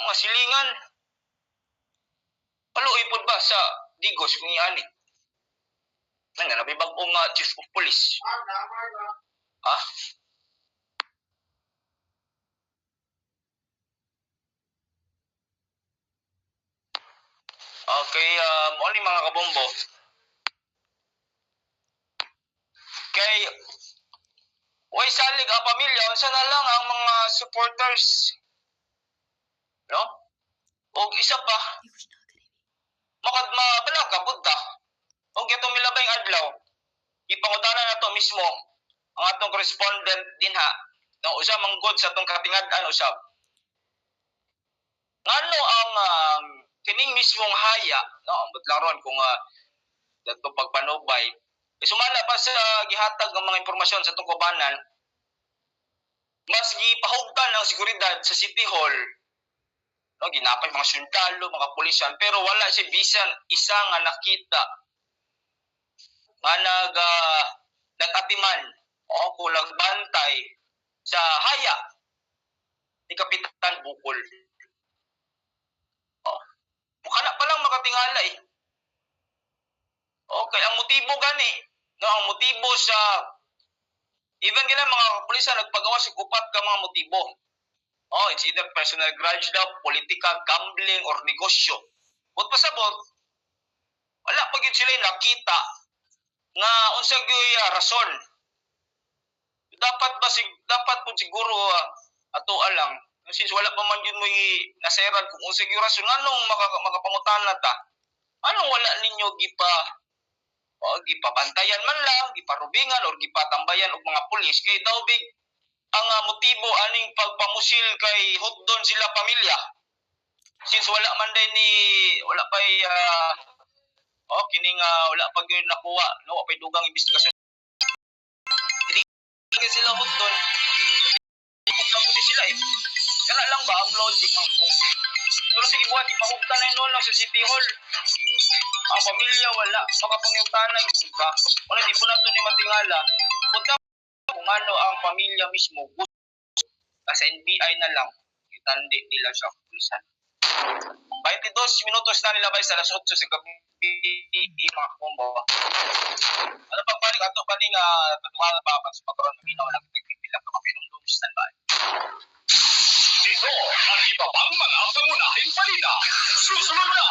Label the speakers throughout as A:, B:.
A: mga silingan. Paluoy po ba sa Digos kung iani? Nga, nabibag-ong chief of police. Ah? Okay, morning mga kabombo. Kay, way salig ang pamilya, unsa na lang ang mga supporters. No? O isa pa, mabalag ka, punta. O gito milabay adlaw, ipangutanan na to mismo ang atong correspondent din ha. No, usab manggod sa atong katingad-an usab. Ngano ang kining mismong haya, no, ang budlaron kung dato pagpanubay. Sumala pa sa gihatag ng mga impormasyon sa atong kubanan, mas gipahugtan ang seguridad sa City Hall. No, ginapay mga sundalo, mga pulisan, pero wala si bisan isa nga nakita nga nagatiman o kulang bantay sa haya ni Kapitan Bukol. Mukha pa lang makatingala eh. Okay, ang motibo gani, no, ang motibo sa even gila mga kapulisan nagpagawa sa upat ka mga motibo. It's either personal grudge daw, political, gambling, or negosyo. But pasabot, wala pa gyud sila nakita nga unsa gyud rason. Dapat po siguro ato alang since wala pa man yun mo naseran kung unsa gyud rason nganong makapangutana ta. Anong wala ninyo gipabantayan man lang, giparubingan or gipatambayan og mga pulis kay daw big ang motibo aning pagpamusil kay hotdon sila pamilya. Since wala man din wala pa kining wala pa gyud nakuha, no, wa pa dugang investigasyon. Hindi sila hotdon. Hindi sila eh. Kana lang ba ang logic ng pusi? Pero sige buhat, ipahugtan na yun lang sa City Hall. Ang pamilya wala, makapangyautanan ka. Wala, di po na ito ni matingala. Punta kung ano ang pamilya mismo gusto. Sa NBI na lang, itandi nila sa pulisan. 22 minutos na nilabay sa alas 8 sa gabi, mga kumbo. Ano pagbalik ato pa ning patuwangan pa sa pagkaroon ng ginawa lang nagpipilang ka mapinundong standby.
B: Dito ang iba pang mga pangunahing balita. Susunod na!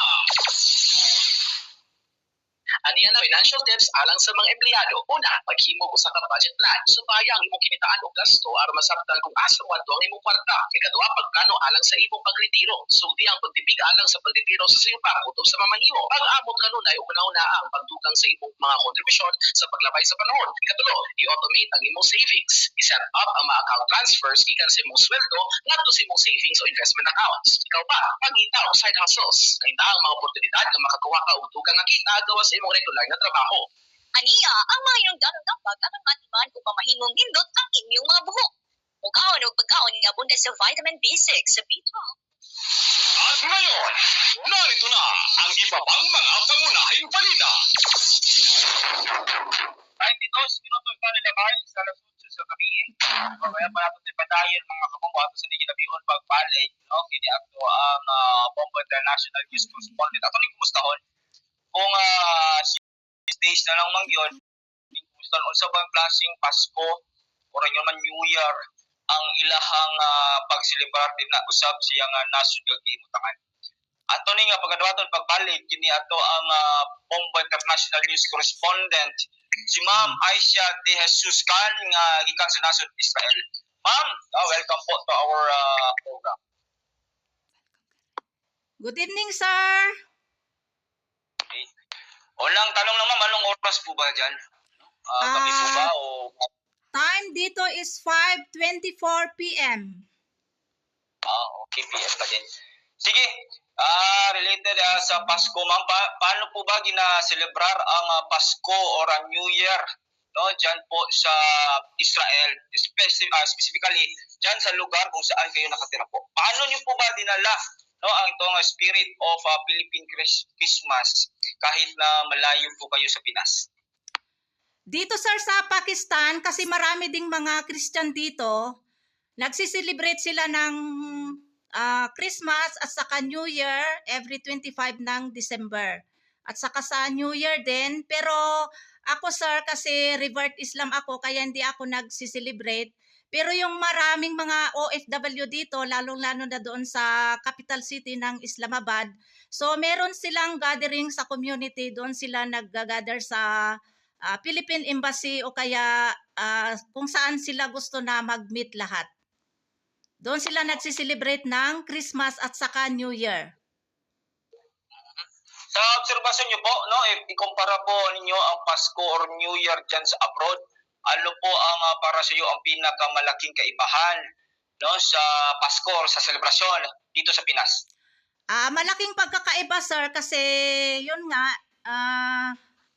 B: Aniya na financial tips alang sa mga empleyado. Una, maghimo sa budget plan. Subaya ang imong kinitaan o gasto aron masabtan kung asa wadto ang imong kwarta. Ikaduha, pagplano alang sa imong pagretiro. Sugdi ang pagtipig alang sa pagretiro sa siyupa kutob sa mamahimo. Pag-amot kanunay una-una ang pagdugang sa imong mga kontribusyon sa paglabay sa panahon. Ikatulo, i-automate ang imong savings. I-set up ang mga account transfers gikan sa imong sweldo ngadto sa imong savings o investment accounts. Ikaw pa, pangita og side hustles. Nakita ang mga oportunidad nga makakuha ka og dugang nga kita gawas sa imong regular na trabaho.
C: Aniya, ang mga hinungdanong dapat aron matiman kung pamahimong nindot ang inyong mga buhok. Mukaon o pagkaon nga abundas sa vitamin B6 sa B12.
B: At ngayon, narito na ang iba pang mga pangunahing balita.
A: 22 minutos na nilabay sa alas 8 sa gabi. Kaya pa natin padayon mga kabombo ato sa nigilabihon pagpalig. No? Kini ato ang Bombo International News Correspondent. Ato ning kumustahon. Kung 6 days na lang mangyon, kumusta unsa bang klaseng Pasko o rin man New Year ang ilahang pagselebrar din na usab siyang nasud nga gimutangan. Ato ni nga pagadawaton pagbalik kini ato ang Bombo International News Correspondent si Ma'am Aisha De Jesus Khan nga gikan sa nasud Israel. Ma'am, welcome po to our program.
D: Good evening, sir.
A: Okay. Unang tanong naman, anong oras po ba dyan? Gabi po ba o...
D: Time dito is 5:24 p.m.
A: Okay, PM pa din. Sige, related sa Pasko, ma'am, paano po ba gina-celebrar ang Pasko or New Year, no, dyan po sa Israel, specifically dyan sa lugar kung saan kayo nakatira po? Paano nyo po ba dinala, no, ang itong spirit of Philippine Christmas kahit na malayo po kayo sa Pinas?
D: Dito, sir, sa Pakistan, kasi marami ding mga Christian dito, nagsiselebrate sila ng Christmas at saka New Year every 25 ng December. At saka sa New Year din. Pero ako sir, kasi revert Islam ako, kaya hindi ako nagsiselebrate. Pero yung maraming mga OFW dito, lalong-lalo na doon sa capital city ng Islamabad, so meron silang gathering sa community, doon sila nag-gather sa Philippine Embassy o kaya kung saan sila gusto na mag-meet lahat. Doon sila nagsiselebrate ng Christmas at saka New Year.
A: Sa obserbasyon niyo po, no, if ikumpara po ninyo ang Pasko or New Year dyan sa abroad, ano po ang para sa iyo ang pinakamalaking kaibahan, no, sa Pasko or sa selebrasyon dito sa Pinas?
D: Malaking pagkakaiba sir, kasi yun nga,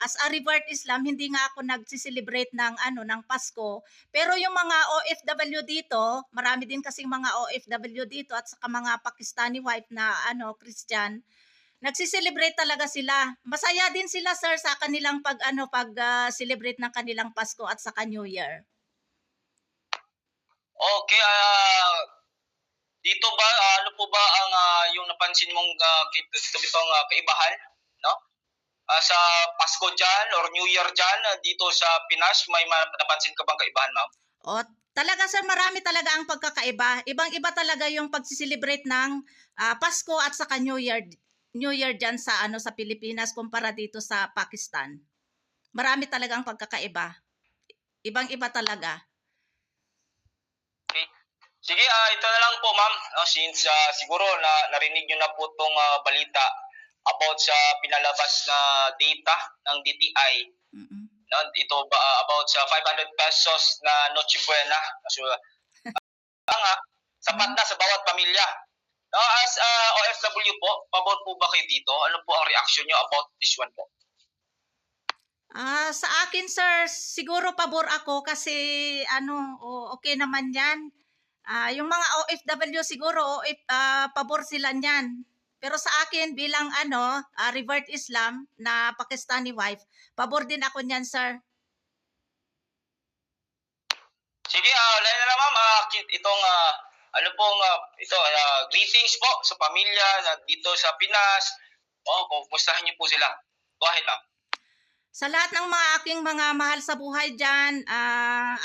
D: as a revert Islam, hindi nga ako nagsiselebrate ng Pasko. Pero yung mga OFW dito, marami din kasing mga OFW dito at saka mga Pakistani wife na Christian, nagsiselebrate talaga sila. Masaya din sila sir sa kanilang celebrate ng kanilang Pasko at saka New Year.
A: Okay, dito ba ano po ba ang yung napansin mong itong kaibahan, no? Sa Pasko diyan or New Year diyan dito sa Pinas, may napansin ka bang kaibahan, ma'am?
D: Talaga sir, marami talaga ang pagkakaiba. Ibang-iba talaga yung pagsiselebrate ng Pasko at saka New Year diyan sa sa Pilipinas kumpara dito sa Pakistan. Marami talaga ang pagkakaiba. Ibang-iba talaga.
A: Okay. Sige, ito na lang po ma'am, since siguro narinig niyo na po tong balita about sa pinalabas na data ng DTI.
D: Mm-mm.
A: Ito ba about sa 500 pesos na Noche Buena. So, sapat na sa bawat pamilya. As OFW po, pabor po ba kayo dito? Ano po ang reaction niyo about this one po?
D: Sa akin sir, siguro pabor ako kasi okay naman 'yan. Yung mga OFW siguro pabor sila niyan. Pero sa akin bilang revert Islam na Pakistani wife, pabor din ako niyan sir.
A: Sige, lahat na ma'am, itong greetings po sa pamilya na dito sa Pinas. Kumustahin niyo po sila. Go ahead, ma'am.
D: Sa lahat ng mga aking mga mahal sa buhay dyan,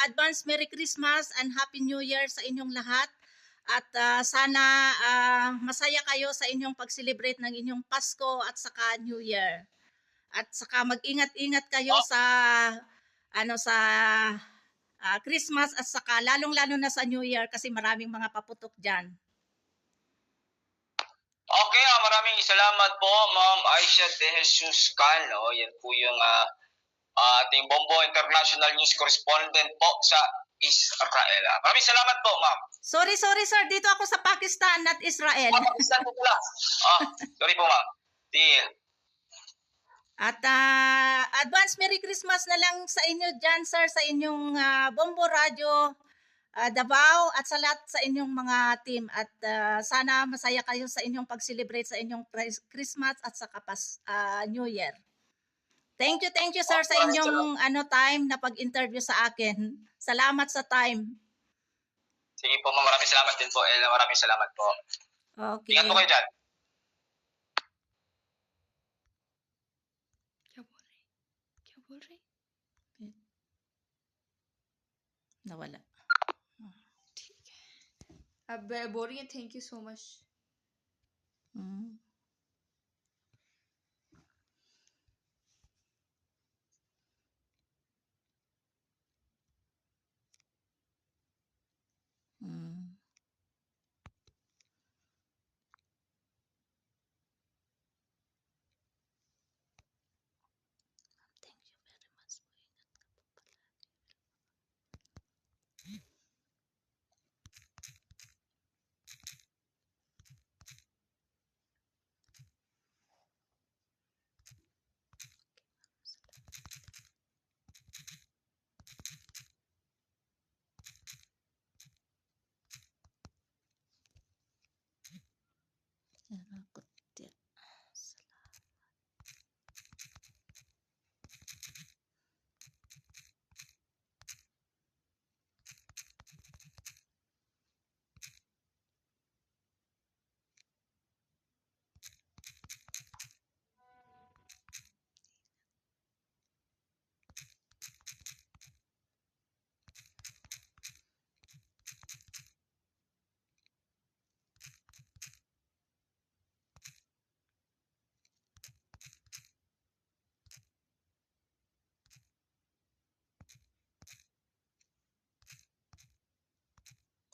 D: advance Merry Christmas and Happy New Year sa inyong lahat. At sana masaya kayo sa inyong pag-celebrate ng inyong Pasko at saka New Year. At saka mag-ingat-ingat kayo sa Christmas at saka lalong-lalo na sa New Year kasi maraming mga paputok dyan.
A: Okay, maraming salamat po, Ma'am Aisha De Jesus Can. Yan po yung ating Bombo International News Correspondent po sa Israel. Maraming salamat po, Ma'am.
D: Sorry sir, dito ako sa Pakistan, not Israel.
A: Pakistan po pala. Sorry po, Ma'am. Deal.
D: At advance Merry Christmas na lang sa inyo dyan, sir, sa inyong Bombo Radio Davao at sa lahat sa inyong mga team. At sana masaya kayo sa inyong pag-celebrate sa inyong Christmas at saka New Year. Thank you sir sa inyong time na pag-interview sa akin. Salamat sa time.
A: Sige po, maraming salamat din po. Maraming salamat po.
D: Okay.
A: Ingat po kayo dyan.
D: क्या बोल रहे nawala.
E: ठीक है अब बोल रही है thank you so much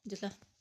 D: Diyos lang.